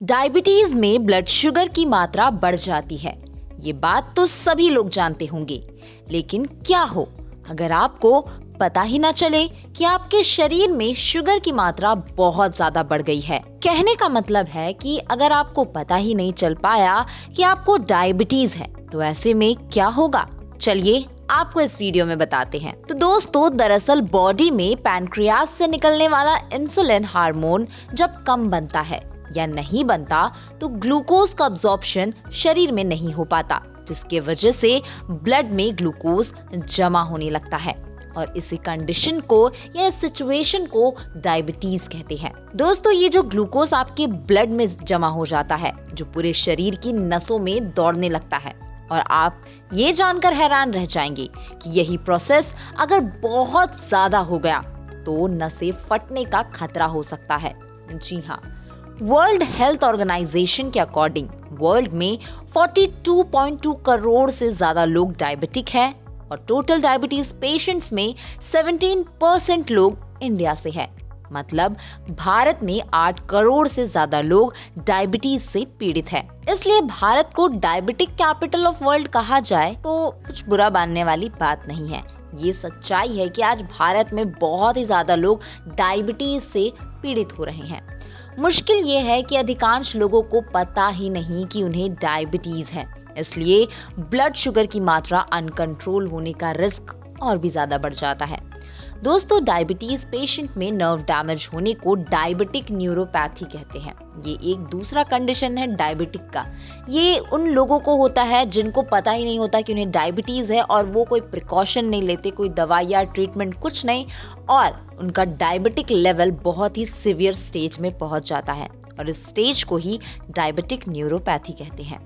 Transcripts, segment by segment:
Diabetes में blood sugar की मात्रा बढ़ जाती है। ये बात तो सभी लोग जानते होंगे, लेकिन क्या हो अगर आपको पता ही ना चले कि आपके शरीर में शुगर की मात्रा बहुत ज्यादा बढ़ गई है। कहने का मतलब है कि अगर आपको पता ही नहीं चल पाया कि आपको डायबिटीज है, तो ऐसे में क्या होगा, चलिए आपको इस वीडियो में बताते हैं। तो दोस्तों, दरअसल बॉडी में पैनक्रियाज से निकलने वाला इंसुलिन हार्मोन जब कम बनता है या नहीं बनता, तो ग्लूकोज का अब्जॉर्प्शन शरीर में नहीं हो पाता, जिसके वजह से ब्लड में ग्लूकोज जमा होने लगता है और इसी कंडीशन को या इस सिचुएशन को डायबिटीज कहते हैं। दोस्तों, ये जो ग्लूकोज आपके ब्लड में जमा हो जाता है, जो पूरे शरीर की नसों में दौड़ने लगता है, और आप ये जानकर हैरान रह जाएंगे कि यही प्रोसेस अगर बहुत ज्यादा हो गया तो नसें फटने का खतरा हो सकता है। जी हाँ, वर्ल्ड हेल्थ ऑर्गेनाइजेशन के अकॉर्डिंग वर्ल्ड में 42.2 करोड़ से ज्यादा लोग डायबिटिक हैं और टोटल डायबिटीज पेशेंट्स में 17% लोग इंडिया से है। मतलब भारत में 8 करोड़ से ज्यादा लोग डायबिटीज से पीड़ित है। इसलिए भारत को डायबिटिक कैपिटल ऑफ वर्ल्ड कहा जाए तो कुछ बुरा मानने वाली बात नहीं है। ये सच्चाई है कि आज भारत में बहुत ही ज्यादा लोग डायबिटीज से पीड़ित हो रहे हैं। मुश्किल ये है कि अधिकांश लोगों को पता ही नहीं कि उन्हें डायबिटीज है, इसलिए ब्लड शुगर की मात्रा अनकंट्रोल होने का रिस्क और भी ज्यादा बढ़ जाता है। दोस्तों, डायबिटीज पेशेंट में नर्व डैमेज होने को डायबिटिक न्यूरोपैथी कहते हैं। ये एक दूसरा कंडीशन है डायबिटिक का। ये उन लोगों को होता है जिनको पता ही नहीं होता कि उन्हें डायबिटीज है और वो कोई प्रिकॉशन नहीं लेते, कोई दवाई या ट्रीटमेंट कुछ नहीं, और उनका डायबिटिक लेवल बहुत ही सीवियर स्टेज में पहुंच जाता है और इस स्टेज को ही डायबिटिक न्यूरोपैथी कहते हैं।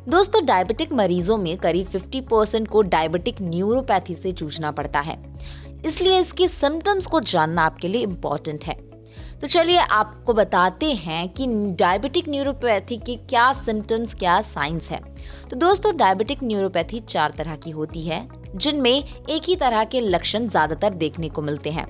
दोस्तों, डायबिटिक मरीजों में करीब 50% को डायबिटिक न्यूरोपैथी से जूझना पड़ता है, इसलिए इसके सिम्टम्स को जानना आपके लिए इम्पोर्टेंट है। तो चलिए आपको बताते हैं कि डायबिटिक न्यूरोपैथी के क्या सिम्टम्स, क्या साइंस है। तो दोस्तों, डायबिटिक न्यूरोपैथी 4 तरह की होती है, जिनमें एक ही तरह के लक्षण ज्यादातर देखने को मिलते हैं।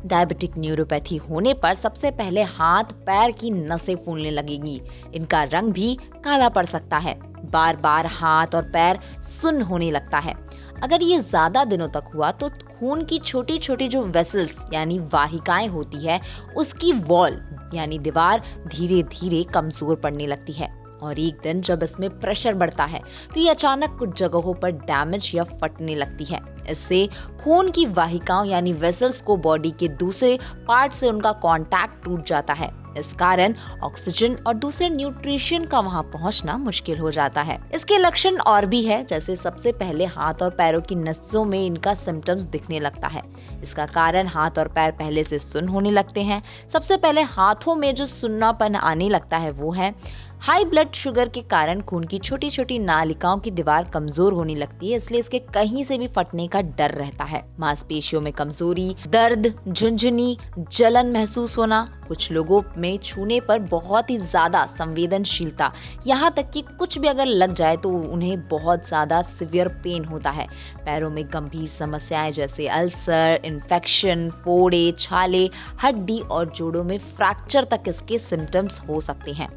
डायबिटिक न्यूरोपैथी होने पर सबसे पहले हाथ पैर की नसें फूलने लगेंगी। इनका रंग भी काला पड़ सकता है। बार बार हाथ और पैर सुन्न होने लगता है। अगर ये ज्यादा दिनों तक हुआ तो खून की छोटी छोटी जो वेसल्स यानी वाहिकाएं होती है, उसकी वॉल यानी दीवार धीरे धीरे कमजोर पड़ने लगती है और एक दिन जब इसमें प्रेशर बढ़ता है तो ये अचानक कुछ जगहों पर डैमेज या फटने लगती है। इससे खून की वाहिकाओं यानी वेसल्स को बॉडी के दूसरे पार्ट से उनका कांटेक्ट टूट जाता है। इस कारण ऑक्सीजन और दूसरे न्यूट्रिशन का वहां पहुंचना मुश्किल हो जाता है। इसके लक्षण और भी है, जैसे सबसे पहले हाथ और पैरों की नसों में इनका सिम्टम्स दिखने लगता है। इसका कारण हाथ और पैर पहले से सुन्न होने लगते हैं। सबसे पहले हाथों में जो सुन्नापन आने लगता है वो है हाई ब्लड शुगर के कारण खून की छोटी छोटी नालिकाओं की दीवार कमजोर होने लगती है, इसलिए इसके कहीं से भी फटने का डर रहता है। मांसपेशियों में कमजोरी, दर्द, झुनझुनी, जलन महसूस होना, कुछ लोगों में छूने पर बहुत ही ज्यादा संवेदनशीलता, यहाँ तक कि कुछ भी अगर लग जाए तो उन्हें बहुत ज्यादा सिवियर पेन होता है। पैरों में गंभीर समस्याएं जैसे अल्सर, इन्फेक्शन, फोड़े, छाले, हड्डी और जोड़ों में फ्रैक्चर तक इसके सिम्टम्स हो सकते हैं।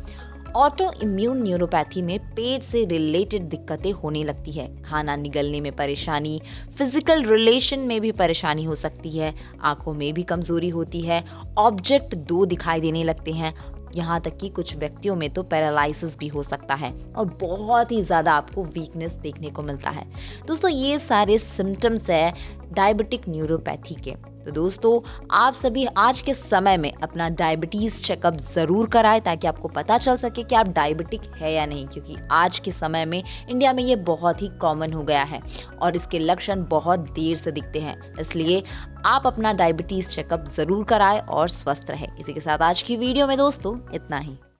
ऑटो इम्यून न्यूरोपैथी में पेट से रिलेटेड दिक्कतें होने लगती है। खाना निगलने में परेशानी, फिजिकल रिलेशन में भी परेशानी हो सकती है, आंखों में भी कमजोरी होती है, ऑब्जेक्ट 2 दिखाई देने लगते हैं, यहाँ तक कि कुछ व्यक्तियों में तो पैरालिसिस भी हो सकता है और बहुत ही ज़्यादा आपको वीकनेस देखने को मिलता है। दोस्तों, ये सारे सिम्टम्स है डायबिटिक न्यूरोपैथी के। तो दोस्तों, आप सभी आज के समय में अपना डायबिटीज़ चेकअप ज़रूर कराएं ताकि आपको पता चल सके कि आप डायबिटिक है या नहीं, क्योंकि आज के समय में इंडिया में ये बहुत ही कॉमन हो गया है और इसके लक्षण बहुत देर से दिखते हैं। इसलिए आप अपना डायबिटीज़ चेकअप ज़रूर कराएं और स्वस्थ रहें। इसी के साथ आज की वीडियो में दोस्तों इतना ही।